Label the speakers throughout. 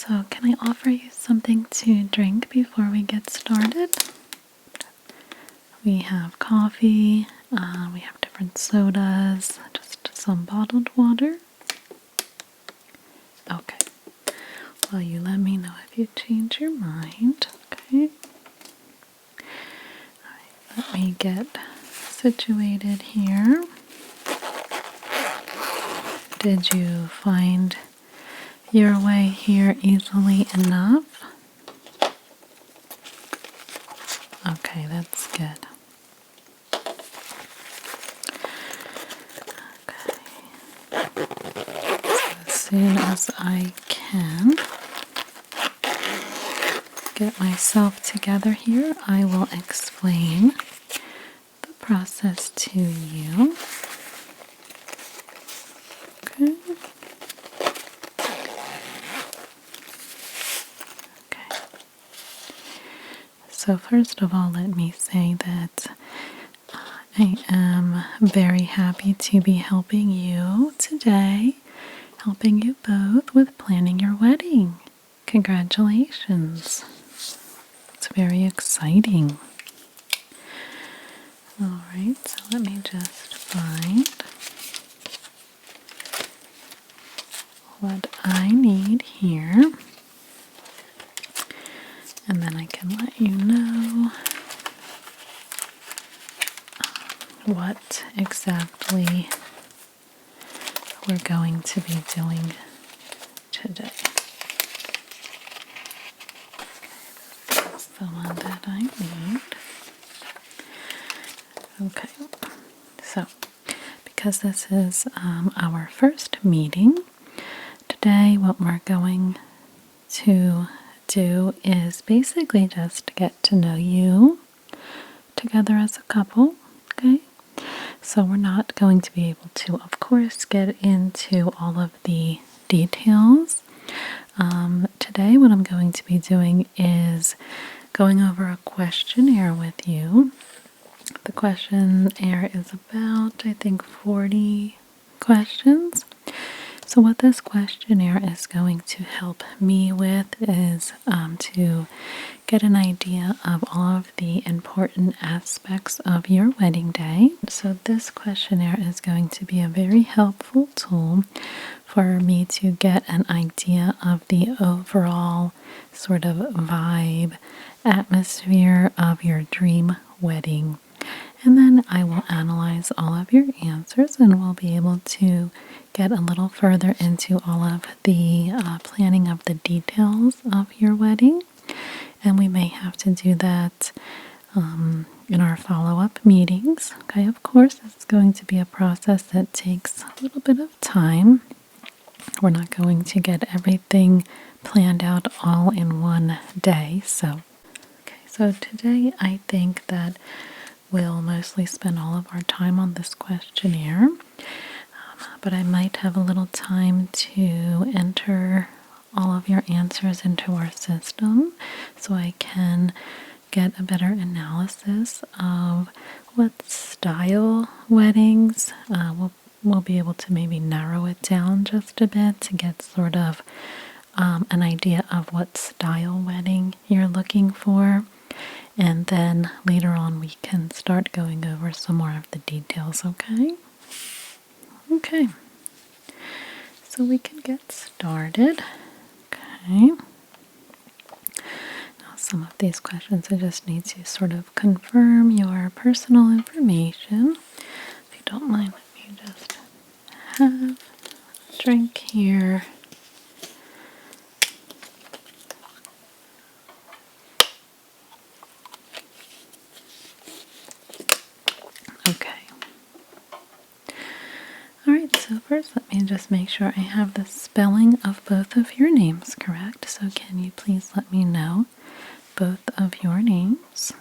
Speaker 1: So can I offer you something to drink before we get started? We have coffee, we have different sodas, just some bottled water. Okay. Well, you let me know if you change your mind, okay? Alright, let me get situated here. Did you find your way here easily enough? Okay, that's good. As soon as I can get myself together here, I will explain the process to you. Okay. Okay. So first of all, let me say that I am very happy to be helping you today. Helping you both with planning your wedding. Congratulations. It's very exciting. Alright, so let me just find what I need here. And then I can let you know what exactly we're going to be doing today. That's the one that I need. Okay, so because this is our first meeting, today what we're going to do is basically just get to know you together as a couple, okay? So we're not going to be able to, of course, get into all of the details. Today what I'm going to be doing is going over a questionnaire with you. The questionnaire is about, I think, 40 questions. So what this questionnaire is going to help me with is to get an idea of all of the important aspects of your wedding day. So this questionnaire is going to be a very helpful tool for me to get an idea of the overall sort of vibe, atmosphere of your dream wedding. And then I will analyze all of your answers and we'll be able to get a little further into all of the planning of the details of your wedding. And we may have to do that in our follow-up meetings. Okay, of course, it's going to be a process that takes a little bit of time. We're not going to get everything planned out all in one day. So today I think that we'll mostly spend all of our time on this questionnaire. But I might have a little time to enter all of your answers into our system so I can get a better analysis of what style weddings. We'll be able to maybe narrow it down just a bit to get sort of an idea of what style wedding you're looking for. And then later on we can start going over some more of the details, okay? Okay, so we can get started. Okay. Now some of these questions I just need to sort of confirm your personal information. If you don't mind, let me just have a drink here. Okay. Alright, so first let me just make sure I have the spelling of both of your names correct. So can you please let me know both of your names?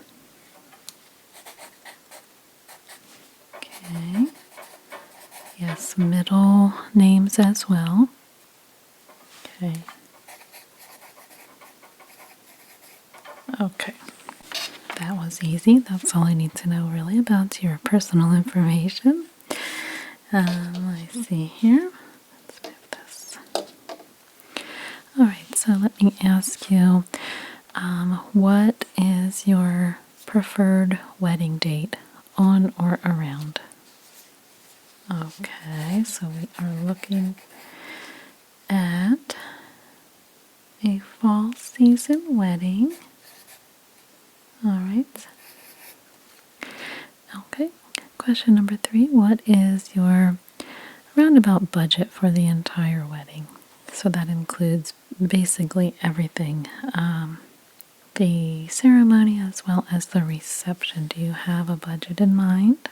Speaker 1: Okay. Yes, middle names as well. Okay. Okay. That was easy. That's all I need to know really about your personal information. Let me see here. Let's move this. Alright, So let me ask you, what is your preferred wedding date, on or around? Okay, so we are looking at a fall season wedding. All right. Okay. Question number 3. What is your roundabout budget for the entire wedding? So that includes basically everything. The ceremony as well as the reception. Do you have a budget in mind?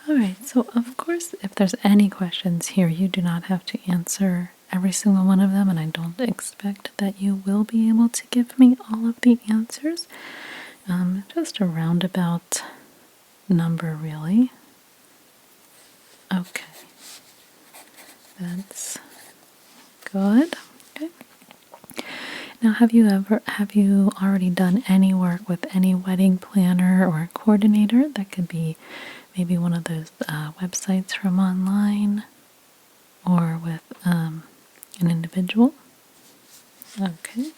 Speaker 1: Alright, so of course, if there's any questions here, you do not have to answer every single one of them, and I don't expect that you will be able to give me all of the answers. Just a roundabout number, really. Okay. That's good. Okay. Now, have you already done any work with any wedding planner or coordinator? That could be maybe one of those websites from online, or with an individual. Okay.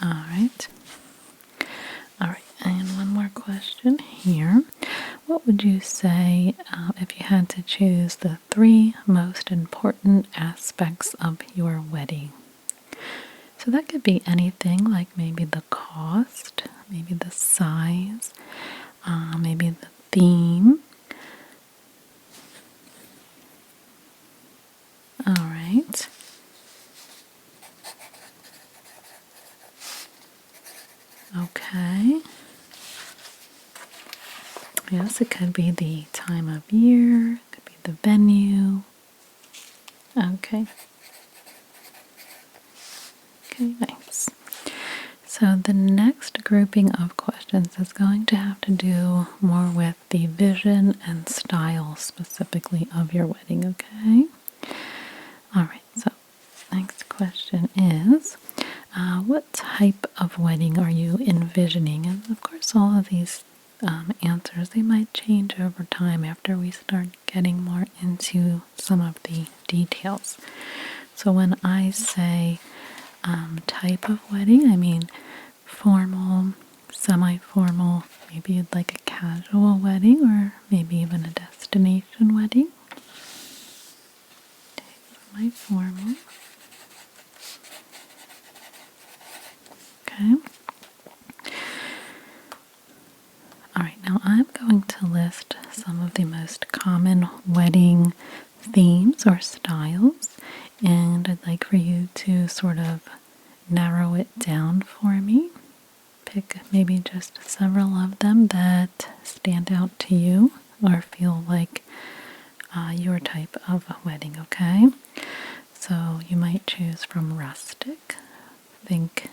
Speaker 1: All right. All right. And one more question here. What would you say if you had to choose the 3 most important aspects of your wedding? So that could be anything, like maybe the cost, maybe the size, maybe the theme. All right. Okay. Yes, it could be the time of year, it could be the venue. Okay. Okay, nice. So the next grouping of questions is going to have to do more with the vision and style specifically of your wedding, okay? Alright, so next question is, what type of wedding are you envisioning? And of course all of these answers, they might change over time after we start getting more into some of the details. So when I say type of wedding, I mean formal, semi-formal, maybe you'd like a casual wedding, or maybe even a destination wedding. Semi-formal. Okay. Alright, now I'm going to list some of the most common wedding themes or styles, and I'd like for you to sort of narrow it down for me. Pick maybe just several of them that stand out to you or feel like your type of wedding, okay? So you might choose from rustic, think,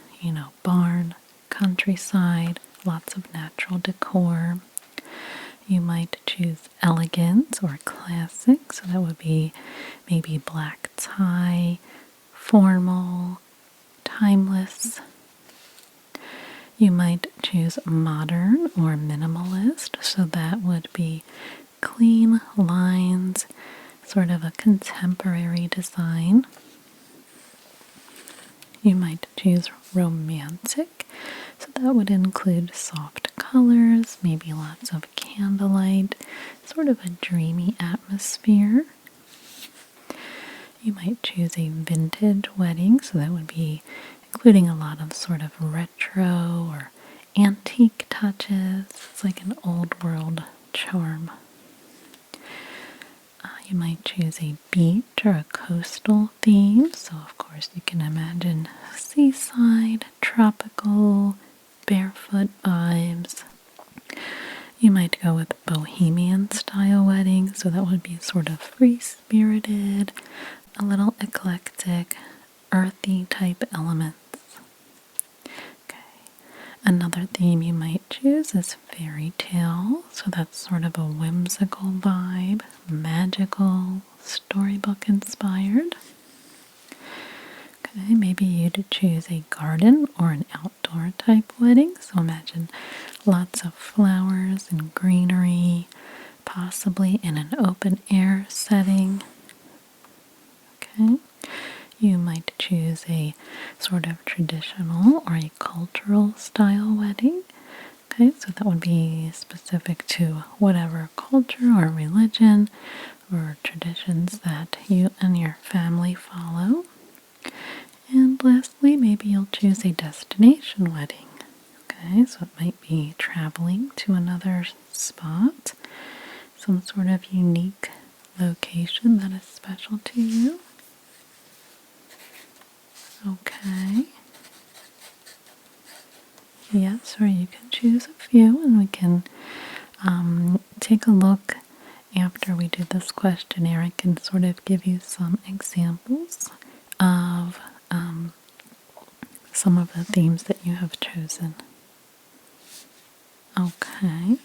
Speaker 1: barn, countryside, lots of natural decor. You might choose elegant or classic, so that would be maybe black tie, formal, timeless. You might choose modern or minimalist, so that would be clean lines, sort of a contemporary design. You might choose romantic, so that would include soft colors, maybe lots of candlelight, sort of a dreamy atmosphere. You might choose a vintage wedding, so that would be including a lot of sort of retro or antique touches. It's like an old world charm. You might choose a beach or a coastal theme, so of course you can imagine seaside, tropical, barefoot vibes. You might go with bohemian style wedding, so that would be sort of free-spirited, a little eclectic, earthy type elements. Okay. Another theme you might choose is fairy tale, so that's sort of a whimsical vibe, magical, storybook inspired. Okay, maybe you'd choose a garden or an outdoor type wedding, so imagine lots of flowers and greenery, possibly in an open air setting. Okay. You might choose a sort of traditional or a cultural style wedding. Okay, so that would be specific to whatever culture or religion or traditions that you and your family follow. And lastly, maybe you'll choose a destination wedding. Okay, so it might be traveling to another spot, some sort of unique location that is special to you. Okay. Yes, or you can choose a few and we can take a look after we do this questionnaire. I can sort of give you some examples of some of the themes that you have chosen. Okay.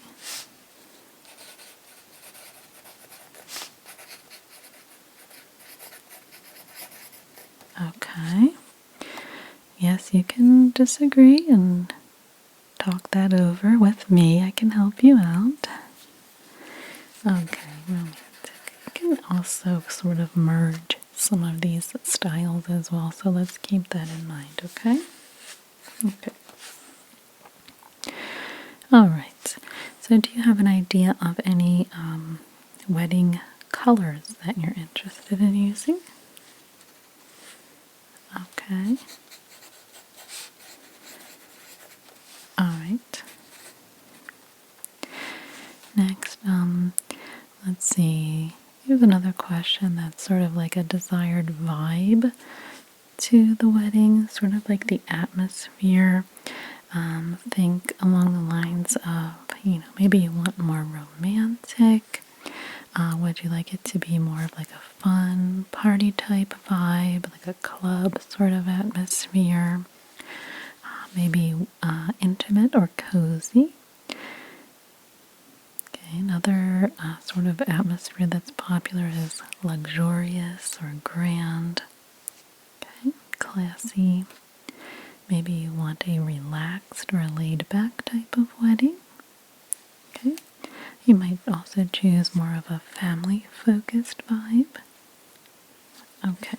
Speaker 1: Okay. Yes, you can disagree and talk that over with me. I can help you out. Okay, romantic. You can also sort of merge some of these styles as well, so let's keep that in mind, okay? Okay. Alright, so do you have an idea of any wedding colors that you're interested in using? Okay. Alright. Next, let's see. Here's another question that's sort of like a desired vibe to the wedding, sort of like the atmosphere. Think along the lines of, maybe you want more romantic. Would you like it to be more of like a fun party type vibe, like a club sort of atmosphere? Maybe intimate or cozy. Okay, another sort of atmosphere that's popular is luxurious or grand. Okay, classy. Maybe you want a relaxed or a laid-back type of wedding. Okay, you might also choose more of a family-focused vibe. Okay,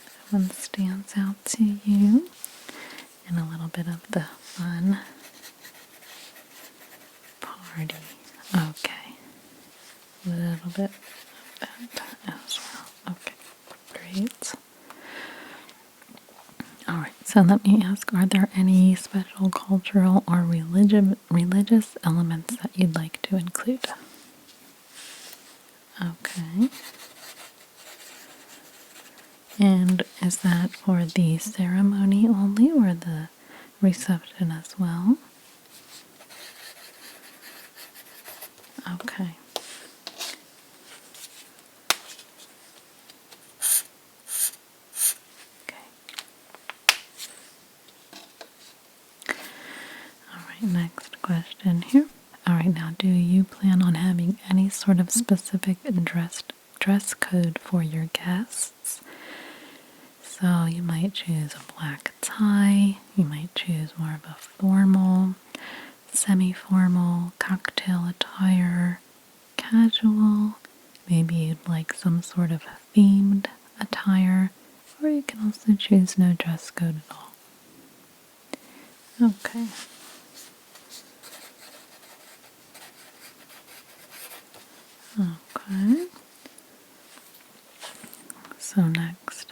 Speaker 1: that one stands out to you. And a little bit of the fun party. Okay, a little bit of that as well. Okay, great. Alright, so let me ask, are there any special cultural or religious elements that you'd like to include? Okay. And is that for the ceremony only or the reception as well? Okay. Alright, next question here. Alright, now do you plan on having any sort of specific dress code for your guests? So you might choose a black tie, you might choose more of a formal, semi-formal, cocktail attire, casual, maybe you'd like some sort of themed attire, or you can also choose no dress code at all. Okay. Okay. So next.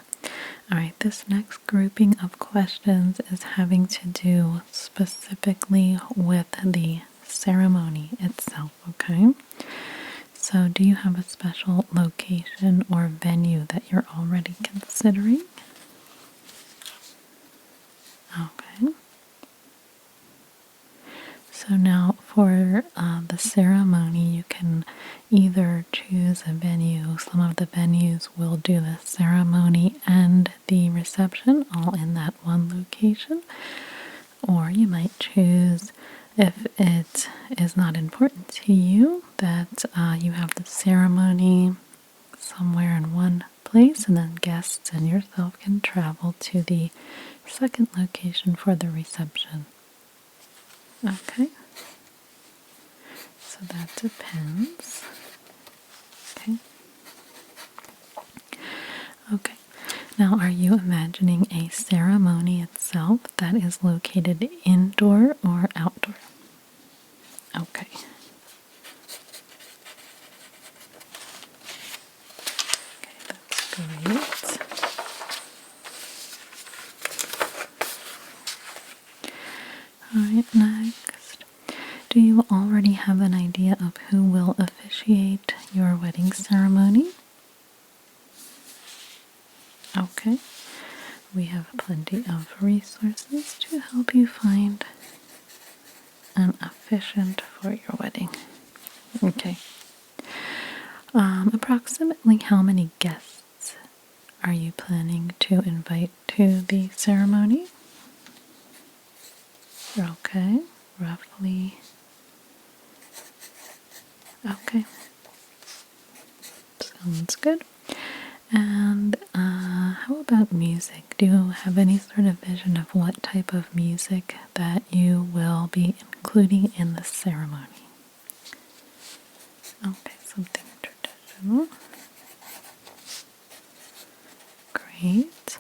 Speaker 1: Alright, this next grouping of questions is having to do specifically with the ceremony itself, okay? So do you have a special location or venue that you're already considering? Okay. So now for the ceremony, you can either choose a venue. Some of the venues will do the ceremony and the reception all in that one location. Or you might choose, if it is not important to you, that you have the ceremony somewhere in one place and then guests and yourself can travel to the second location for the reception. Okay, so that depends. Okay. Okay, Now, are you imagining a ceremony itself that is located indoor or outdoor? Okay. That's great. Alright, next. Do you already have an idea of who will officiate your wedding ceremony? Okay. We have plenty of resources to help you find an officiant for your wedding. Okay. Approximately how many guests are you planning to invite to the ceremony? Okay, roughly. Okay, sounds good. And how about music? Do you have any sort of vision of what type of music that you will be including in the ceremony? Okay, something traditional. Great.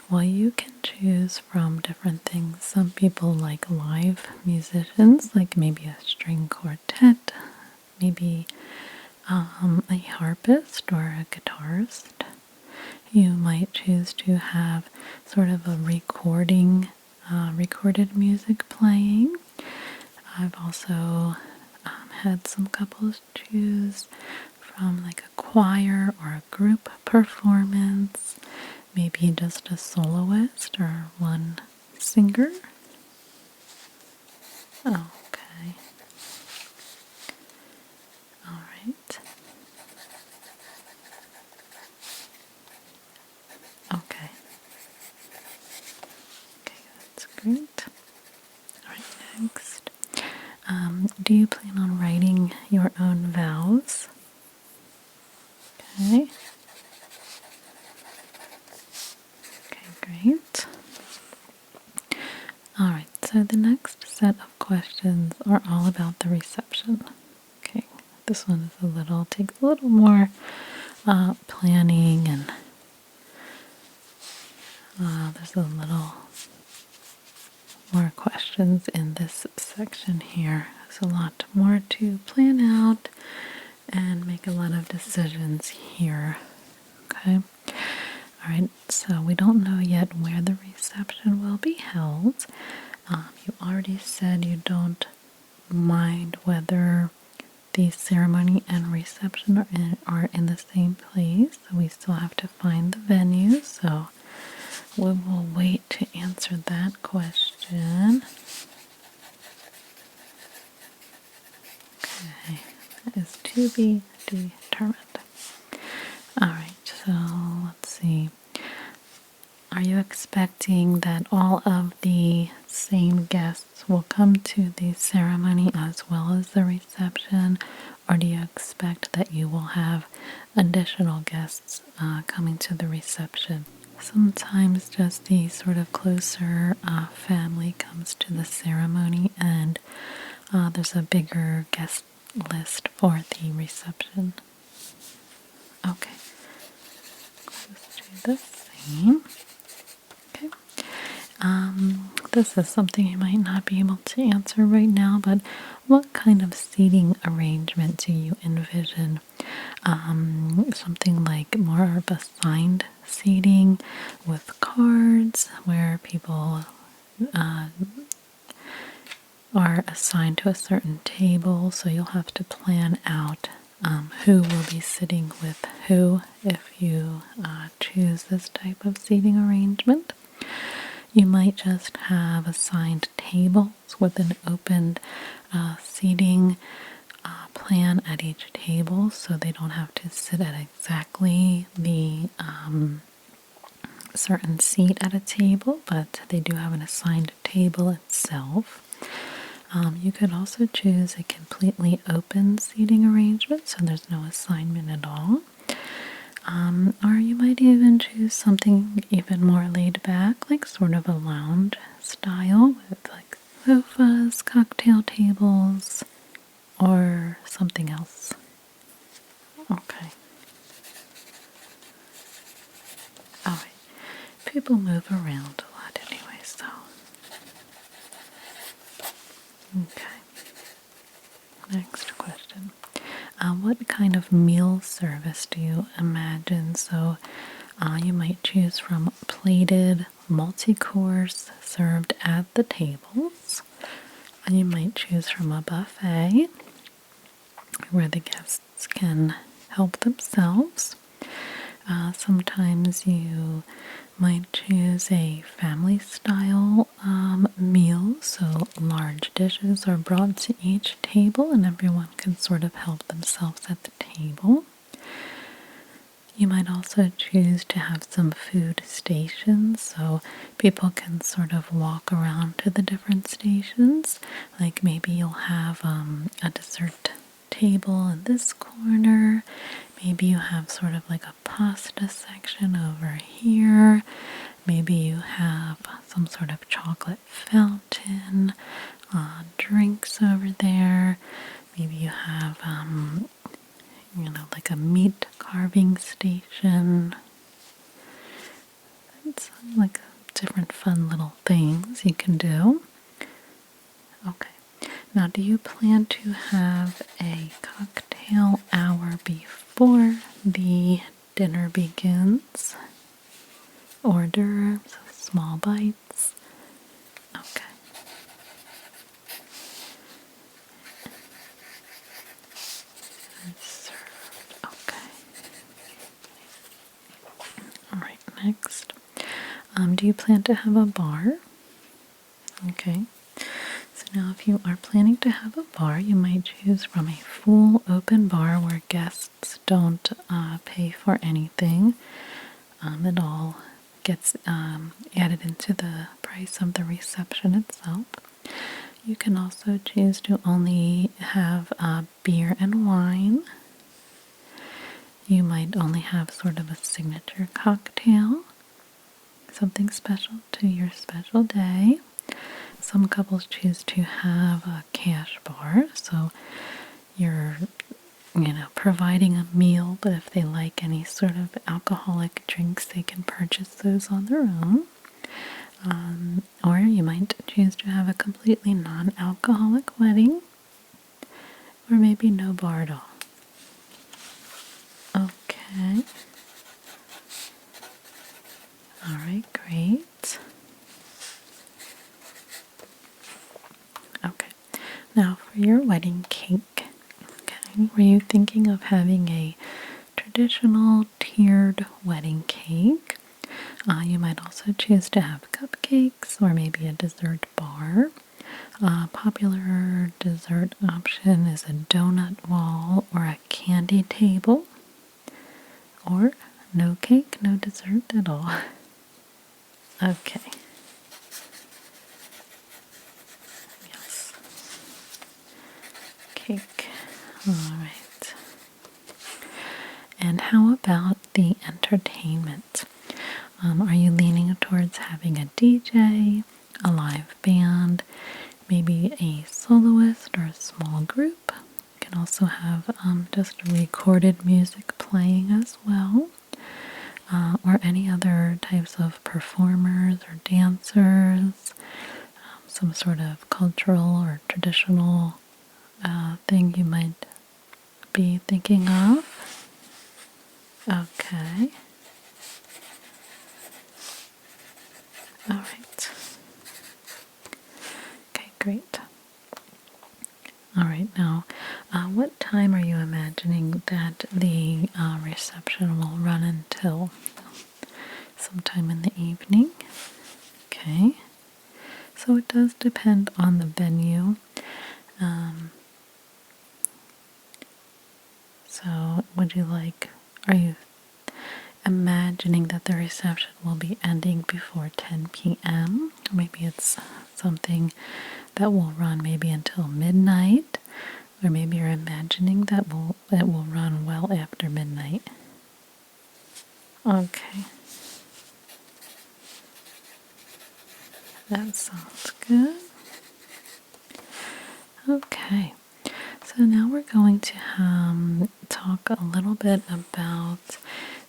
Speaker 1: Well, you can choose from different things. Some people like live musicians, like maybe a string quartet, maybe a harpist or a guitarist. You might choose to have sort of a recorded music playing. I've also had some couples choose from like a choir or a group performance, maybe just a soloist or one singer. Okay. All right. Okay. Okay, that's great. All right, next. Do you plan on writing your own vows? Okay. Okay, great. All right, so the next set of questions are all about the reception. Okay, this one is takes a little more planning, and there's a little more questions in this section here. There's a lot more to plan out and make a lot of decisions here. Okay. Alright, so we don't know yet where the reception will be held. You already said you don't mind whether the ceremony and reception are in the same place, so we still have to find the venue, so we will wait to answer that question. Okay, that is to be determined. Alright, so let's see. Are you expecting that all of the same guests will come to the ceremony as well as the reception, or do you expect that you will have additional guests coming to the reception? Sometimes just the sort of closer family comes to the ceremony, and there's a bigger guest list for the reception. Okay, let's do the same. Okay. This is something you might not be able to answer right now, but what kind of seating arrangement do you envision? Something like more of assigned seating with cards where people are assigned to a certain table, so you'll have to plan out who will be sitting with who if you choose this type of seating arrangement. You might just have assigned tables with an open seating plan at each table, so they don't have to sit at exactly the certain seat at a table, but they do have an assigned table itself. You could also choose a completely open seating arrangement, so there's no assignment at all. Or you might even choose something even more laid back, like sort of a lounge style with like sofas, cocktail tables, or something else. Okay. people move around a lot anyway, so. Okay. Next question. What kind of meal service do you imagine? So you might choose from plated multi-course served at the tables. And you might choose from a buffet where the guests can help themselves. Sometimes you might choose a family style meal, so large dishes are brought to each table and everyone can sort of help themselves at the table. You might also choose to have some food stations, so people can sort of walk around to the different stations. Like maybe you'll have a dessert table in this corner. Maybe you have sort of like a pasta section over here. Maybe you have some sort of chocolate fountain, drinks over there. Maybe you have, like a meat carving station. It's like different fun little things you can do. Okay. Now, do you plan to have a cocktail hour before the dinner begins? Hors d'oeuvres, small bites? Okay. Served. Okay. Alright, next. Do you plan to have a bar? Okay. So now if you are planning to have a bar, you might choose from a full open bar where guests don't pay for anything. It all gets added into the price of the reception itself. You can also choose to only have beer and wine. You might only have sort of a signature cocktail, something special to your special day. Some couples choose to have a cash bar, so you're, providing a meal, but if they like any sort of alcoholic drinks, they can purchase those on their own. Or you might choose to have a completely non-alcoholic wedding, or maybe no bar at all. Okay. Alright, great. Okay, now for your wedding cake, okay, were you thinking of having a traditional tiered wedding cake? You might also choose to have cupcakes or maybe a dessert bar. Popular dessert option is a donut wall or a candy table, or no cake, no dessert at all. Okay. Yes. Cake. Alright. And how about the entertainment? Are you leaning towards having a DJ, a live band, maybe a soloist or a small group? You can also have just recorded music playing as well, or any other types of performers or dancers, some sort of cultural or traditional thing you might be thinking of. Okay. Alright. Okay, great. Alright, now, what time are you imagining that the reception will run until? Sometime in the evening? Okay. So it does depend on the venue. So are you imagining that the reception will be ending before 10 p.m.? Or maybe it's something that will run maybe until midnight, or maybe you're imagining that it will run well after midnight. Okay. That sounds good. Okay. So now we're going to talk a little bit about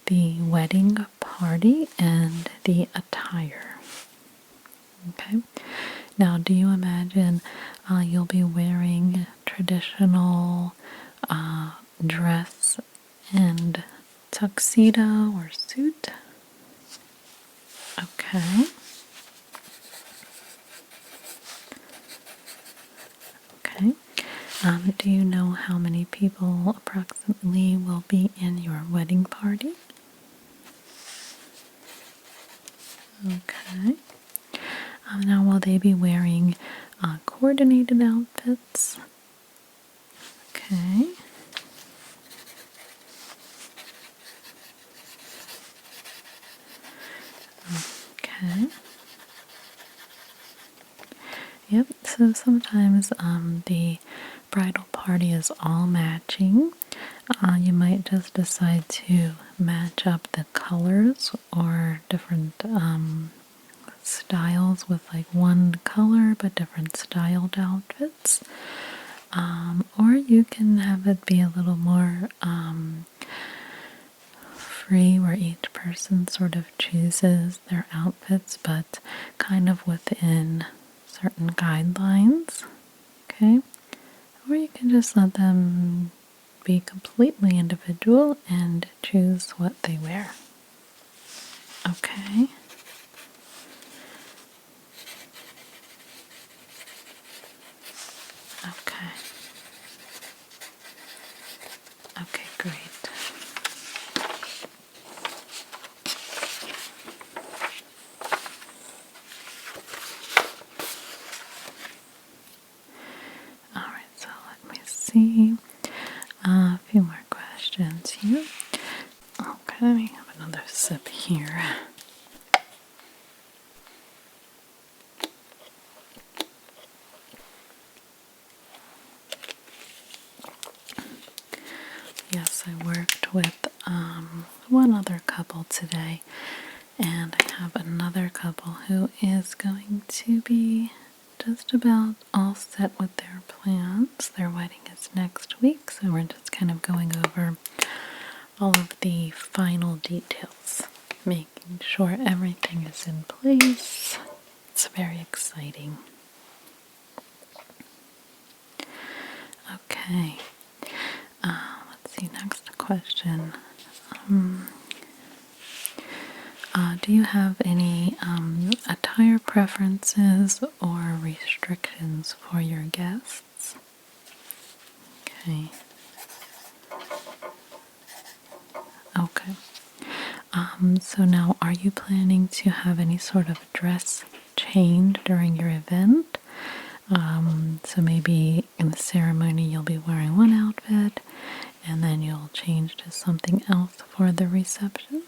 Speaker 1: the wedding party and the attire. Okay, now do you imagine you'll be wearing traditional dress and tuxedo or suit? Okay. Okay. Do you know how many people approximately will be in your wedding party? Okay. Now, will they be wearing coordinated outfits? Okay. Okay. Yep, so sometimes the bridal party is all matching. You might just decide to match up the colors or different styles with like one color but different styled outfits. Or you can have it be a little more free where each person sort of chooses their outfits but kind of within certain guidelines. Okay? Or you can just let them be completely individual and choose what they wear. Okay? Okay. Okay, great. Alright, so let me see. A few more questions here. Okay, let me have another sip here. Yes, I worked with one other couple today, and I have another couple who is going to be just about all set with their plans. Their wedding is next week, so we're just kind of going over all of the final details, making sure everything is in place. It's very exciting. Okay, let's see, next question. Do you have any attire preferences or restrictions for your guests? Okay. Okay. So now, are you planning to have any sort of dress change during your event? So maybe in the ceremony you'll be wearing one outfit and then you'll change to something else for the reception?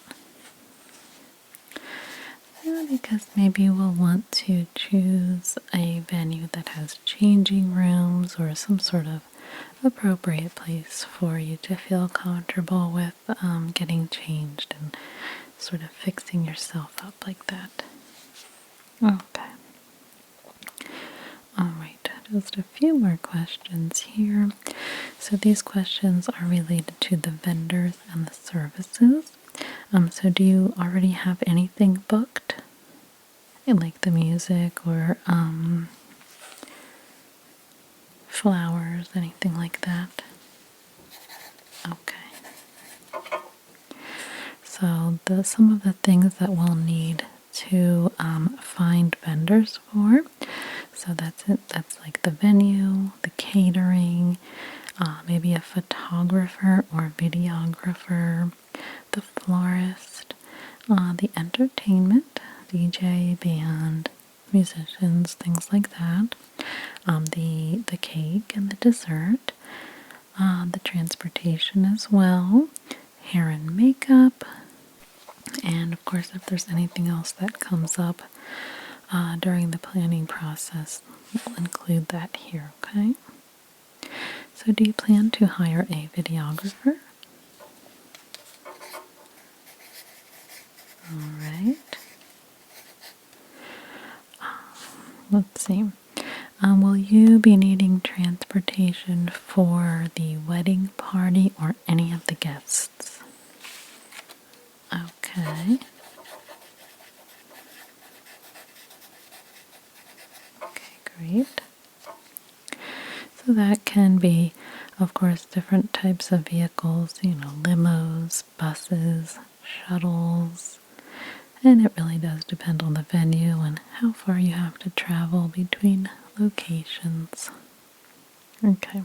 Speaker 1: Because maybe we'll want to choose a venue that has changing rooms or some sort of appropriate place for you to feel comfortable with getting changed and sort of fixing yourself up like that. Okay. Alright, just a few more questions here. So these questions are related to the vendors and the services. So do you already have anything booked? Like the music or flowers, anything like that? Okay. So some of the things that we'll need to find vendors for. So that's it. That's like the venue, the catering, maybe a photographer or videographer, the florist, the entertainment, DJ, band, musicians, things like that, the cake and the dessert, the transportation as well, hair and makeup, and of course if there's anything else that comes up during the planning process, we'll include that here, okay? So do you plan to hire a videographer? Alright. Let's see. Will you be needing transportation for the wedding party or any of the guests? Okay. great. So that can be, of course, different types of vehicles, limos, buses, shuttles, and it really does depend on the venue and how far you have to travel between locations. Okay.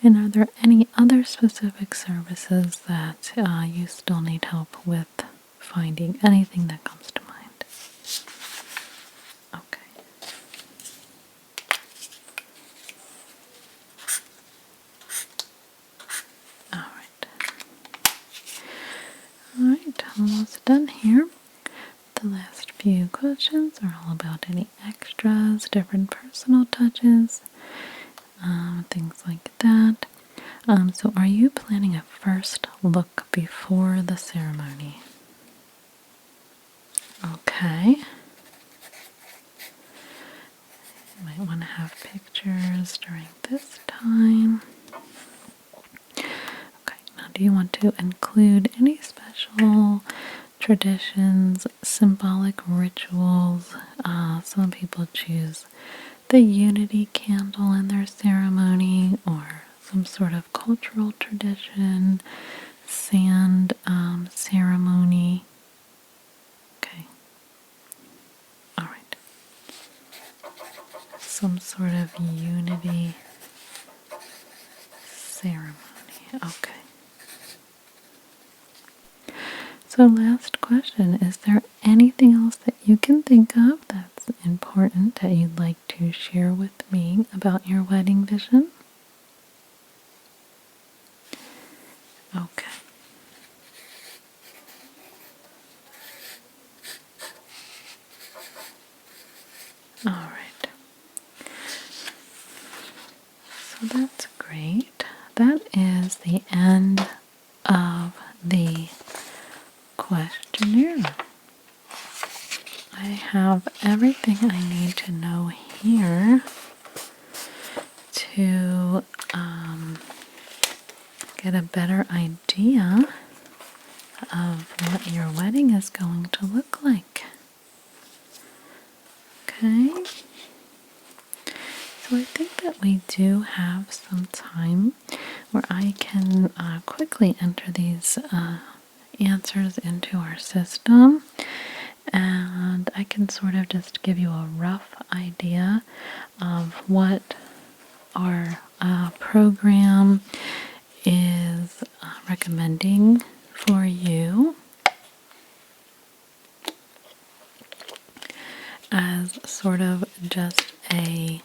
Speaker 1: And are there any other specific services that you still need help with finding? Anything that comes to mind? Okay. Alright. Alright, almost done here. The last few questions are all about any extras, different personal touches, things like that. So are you planning a first look before the ceremony? Okay. You might want to have pictures during this time. Okay, now do you want to include any special traditions, symbolic rituals? Some people choose the unity candle in their ceremony, or some sort of cultural tradition, sand ceremony. Okay. Alright. Some sort of unity ceremony. Okay. So last question, is there anything else that you can think of that's important that you'd like to share with me about your wedding vision? Okay. Alright. So that's great. That is the end of the questionnaire. I have everything I need to know here to get a better idea of what your wedding is going to look like. Okay? So I think that we do have some time where I can quickly enter these answers into our system, and I can sort of just give you a rough idea of what our program is recommending for you as sort of just a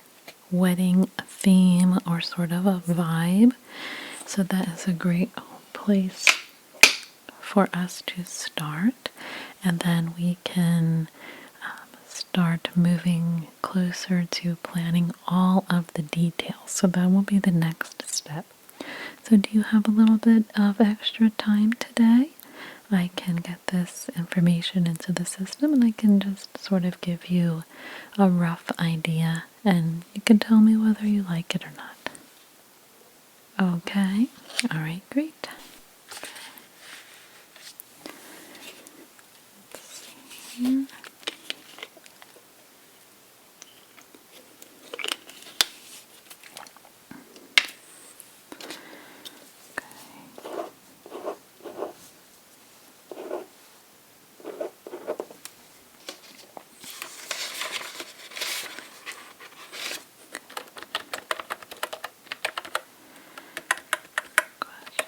Speaker 1: wedding theme or sort of a vibe. So that is a great place for us to start, and then we can start moving closer to planning all of the details. So that will be the next step. So do you have a little bit of extra time today? I can get this information into the system and I can just sort of give you a rough idea, and you can tell me whether you like it or not. Okay? Alright, great. Let's see here.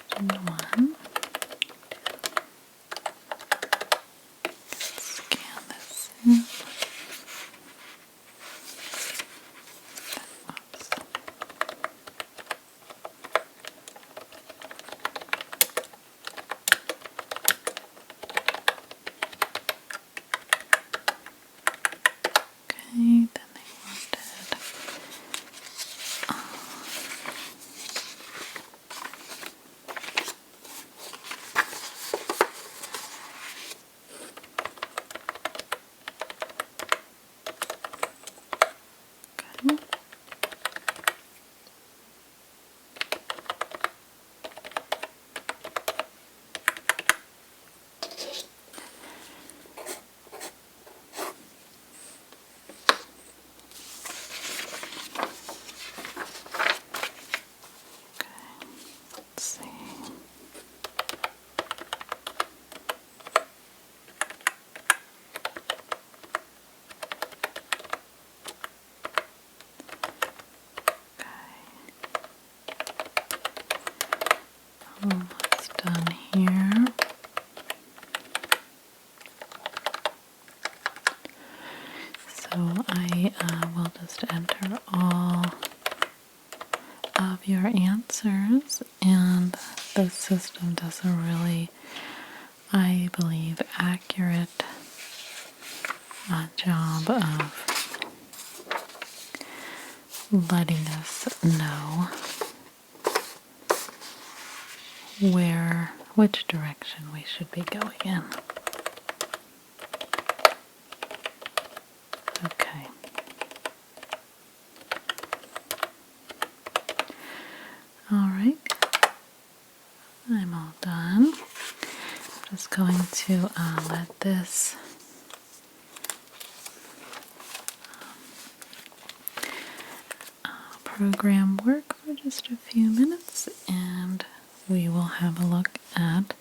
Speaker 1: Question 1. Scan this in. Oops. Okay, then they wanted Almost done here. So I will just enter all of your answers, and the system does a really, I believe, accurate job of letting us know which direction we should be going in. Okay. All right. I'm all done. I'm just going to let this program work for just a few minutes, and we will have a look at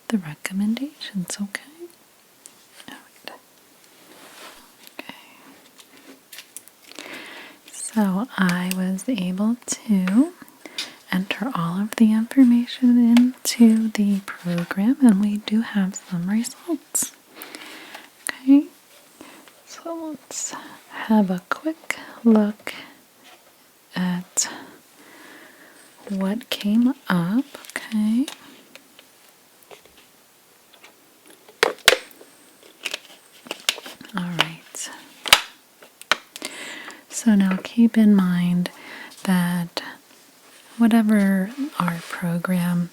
Speaker 1: the recommendations, okay? All right. Okay. So I was able to enter all of the information into the program, and we do have some results. Okay, so let's have a quick look at what came up. Okay. All right. So now keep in mind that whatever our program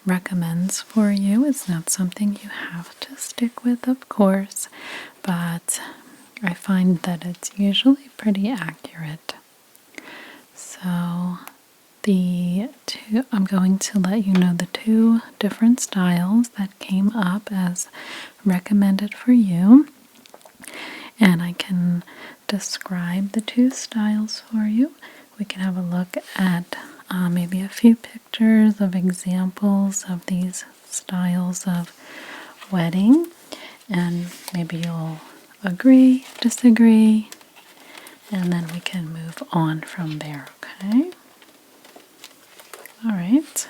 Speaker 1: recommends for you is not something you have to stick with, of course, but I find that it's usually pretty accurate. So I'm going to let you know the two different styles that came up as recommended for you, and I can describe the two styles for you. We can have a look at maybe a few pictures of examples of these styles of wedding, and maybe you'll agree, disagree, and then we can move on from there, okay? All right.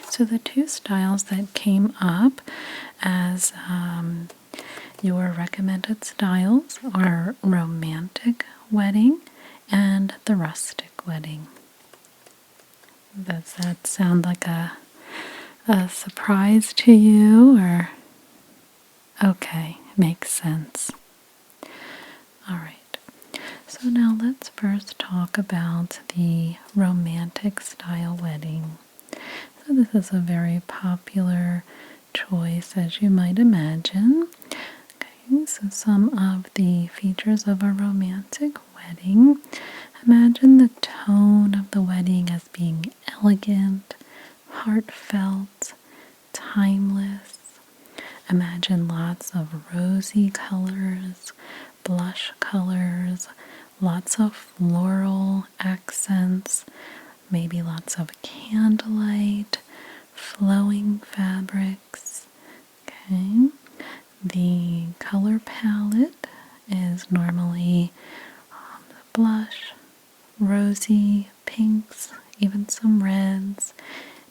Speaker 1: So the two styles that came up as your recommended styles are romantic wedding and the rustic wedding. Does that sound like a surprise to you, or? Okay, makes sense. All right. So now let's first talk about the romantic style wedding. So this is a very popular choice, as you might imagine. Okay, so some of the features of a romantic wedding. Imagine the tone of the wedding as being elegant, heartfelt, timeless. Imagine lots of rosy colors, blush colors, lots of floral accents, maybe lots of candlelight, flowing fabrics. Okay. The color palette is normally blush, rosy, pinks, even some reds,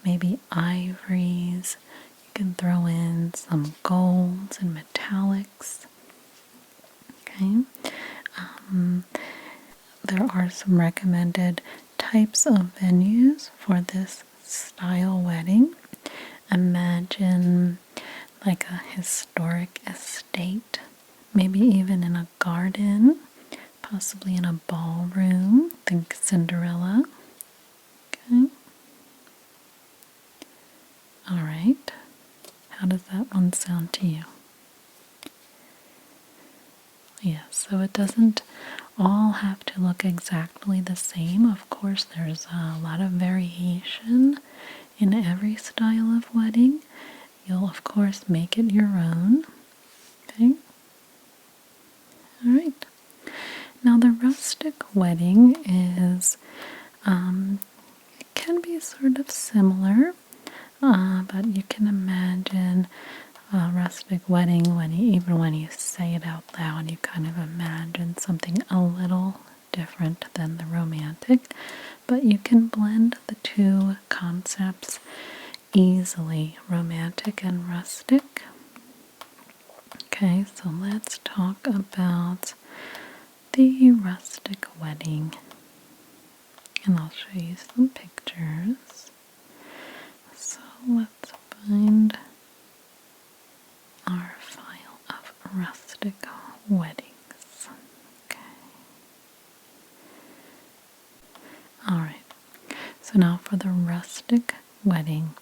Speaker 1: maybe ivories. You can throw in some golds and metallics. Okay. There are some recommended types of venues for this style wedding. Imagine like a historic estate, maybe even in a garden, possibly in a ballroom. Think Cinderella. Okay. All right. How does that one sound to you? Yeah, so it doesn't all have to look exactly the same. Of course, there's a lot of variation in every style of wedding. You'll, of course, make it your own. Okay? All right. Now, the rustic wedding is, it can be sort of similar, but you can imagine a rustic wedding even when you say it out loud, you kind of imagine something a little different than the romantic, but you can blend the two concepts easily romantic and rustic. Okay, so let's talk about the rustic wedding. And I'll show you some pictures. So let's find our file of rustic weddings. Okay. Alright, so now for the rustic wedding,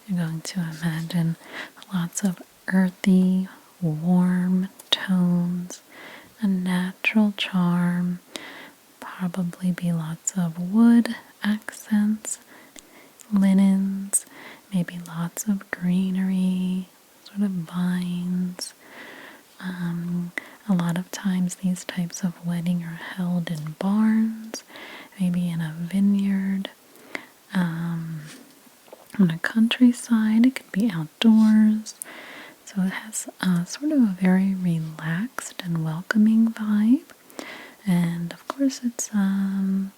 Speaker 1: you're going to imagine lots of earthy, warm tones, a natural charm, probably be lots of wood accents, linens, maybe lots of greenery, sort of vines. A lot of times these types of wedding are held in barns, maybe in a vineyard, on a countryside. It could be outdoors. So it has sort of a very relaxed and welcoming vibe. And of course it's, a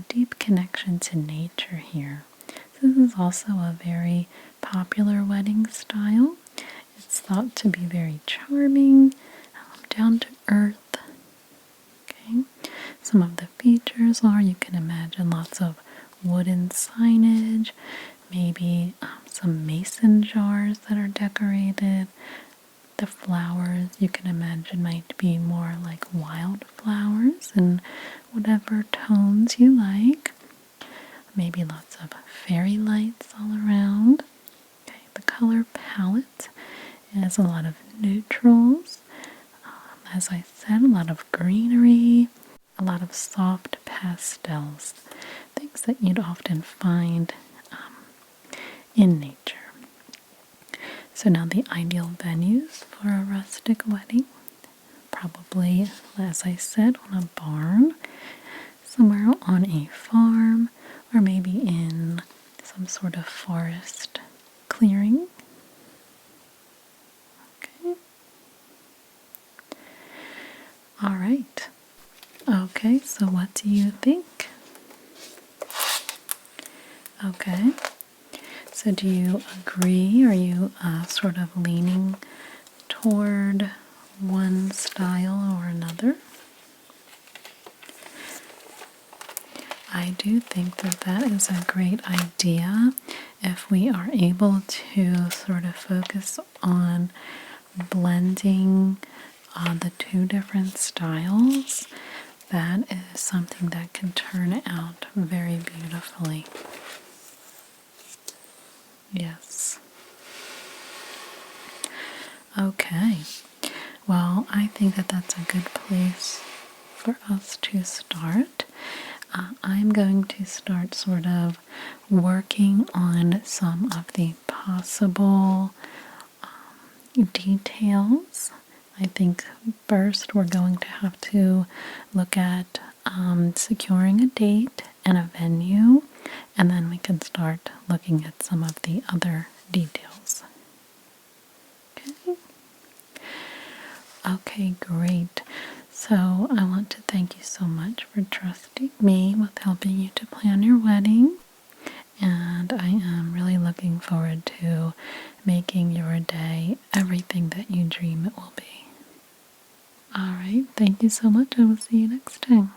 Speaker 1: deep connection to nature here. So this is also a very popular wedding style. It's thought to be very charming, down to earth. Okay. Some of the features are, you can imagine lots of wooden signage, maybe some mason jars that are decorated. The flowers you can imagine might be more like wildflowers and whatever tones you like. Maybe lots of fairy lights all around. Okay, the color palette is a lot of neutrals. As I said, a lot of greenery, a lot of soft pastels, things that you'd often find in nature. So now the ideal venues for a rustic wedding, probably, as I said, on a barn, somewhere on a farm, or maybe in some sort of forest clearing. Okay. All right. Okay, so what do you think? Okay. So do you agree? Are you sort of leaning toward one style or another? I do think that that is a great idea if we are able to sort of focus on blending the two different styles. That is something that can turn out very beautifully. Yes. Okay. Well, I think that that's a good place for us to start. I'm going to start sort of working on some of the possible details. I think first we're going to have to look at securing a date and a venue, and then we can start looking at some of the other details. Okay? Okay, great. So I want to thank you so much for trusting me with helping you to plan your wedding. And I am really looking forward to making your day everything that you dream it will be. Alright, thank you so much. I will see you next time.